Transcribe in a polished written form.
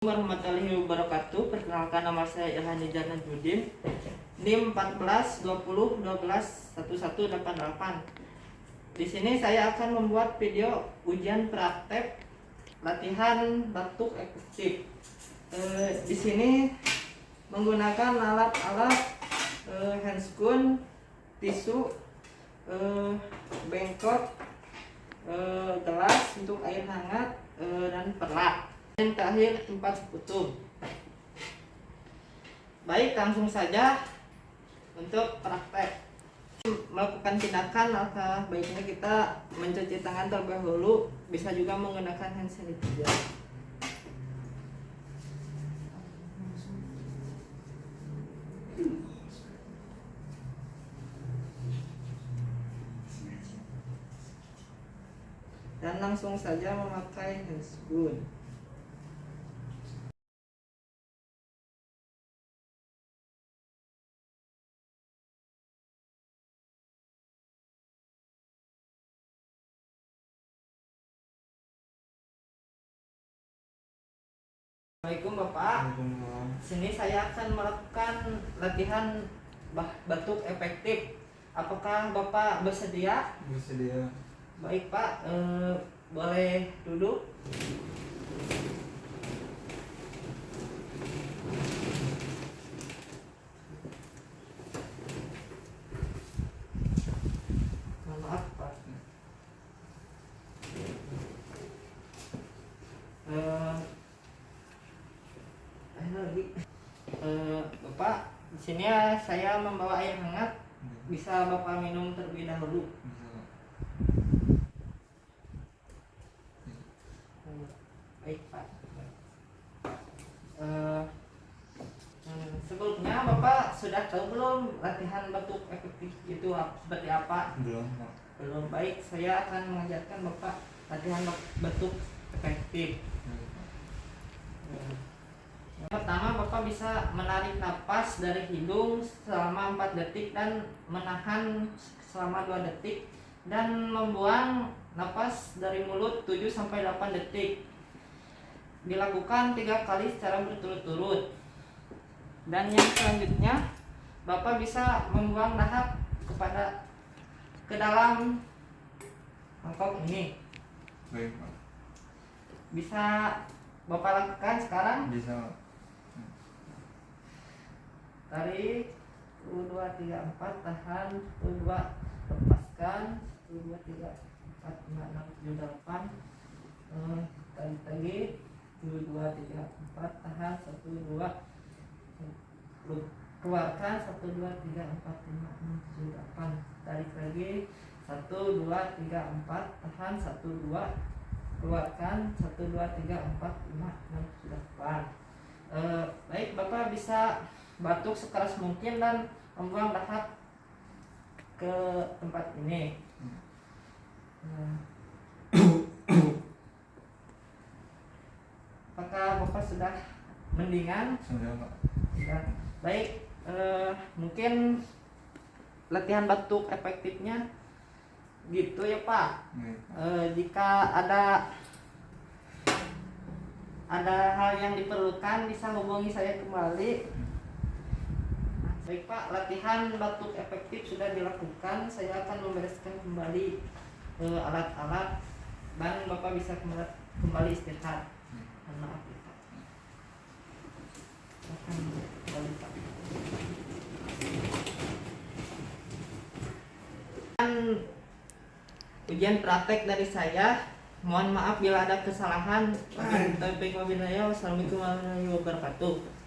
Warahmatullahi wabarakatuh. Perkenalkan, nama saya Ilham Nijana Judin, NIM 14 20 12 1188. Di sini saya akan membuat video ujian praktek latihan batuk efektif. Di sini menggunakan alat-alat handscoon, tisu, bengkok, gelas untuk air hangat, dan perlat. Yang terakhir tempat sekutum. Baik, langsung saja untuk praktek. Melakukan tindakan, maka baiknya kita mencuci tangan terlebih dahulu. Bisa juga menggunakan hand sanitizer. Dan langsung saja memakai handscoon. Assalamualaikum Bapak. Sini saya akan melakukan latihan batuk efektif. Apakah Bapak bersedia? Bersedia. Baik Pak, boleh duduk. Maaf Pak. Bapak, di sini ya saya membawa air hangat. Bisa Bapak minum terlebih dahulu. Baik Pak. Sebelumnya Bapak sudah tahu belum latihan batuk efektif itu seperti apa? Belum. Belum. Baik, saya akan mengajarkan Bapak latihan batuk efektif. Yang pertama, Bapak bisa menarik napas dari hidung selama 4 detik dan menahan selama 2 detik, dan membuang napas dari mulut 7-8 detik. Dilakukan 3 kali secara berturut-turut. Dan yang selanjutnya, Bapak bisa membuang lahap ke dalam mangkok ini. Baik, Pak. Bisa Bapak lakukan sekarang? Bisa. Tarik 1, 2, 3, 4, tahan 1, 2, lepaskan 1, 2, 3, 4, 5, 6, 7, 8. Tarik lagi 1, 2, 3, 4, tahan 1, 2, keluarkan 1, 2, 3, 4, 5, 6, 7, 8. Tarik lagi 1, 2, 3, 4, tahan 1, 2, keluarkan 1, 2, 3, 4, 5, 6, 7, 8. Baik, Bapak bisa batuk sekeras mungkin dan membuang lahap ke tempat ini. Apakah Bapak sudah mendingan? Sudah, Pak. Sudah. Baik, mungkin latihan batuk efektifnya gitu ya Pak. Jika ada hal yang diperlukan, bisa hubungi saya kembali. Baik Pak, latihan batuk efektif sudah dilakukan. Saya akan membereskan kembali alat-alat dan Bapak bisa kembali istirahat. Maaf ya Pak. Akan kembali Pak. Dan ujian praktek dari saya. Mohon maaf bila ada kesalahan. Wassalamualaikum warahmatullahi wabarakatuh.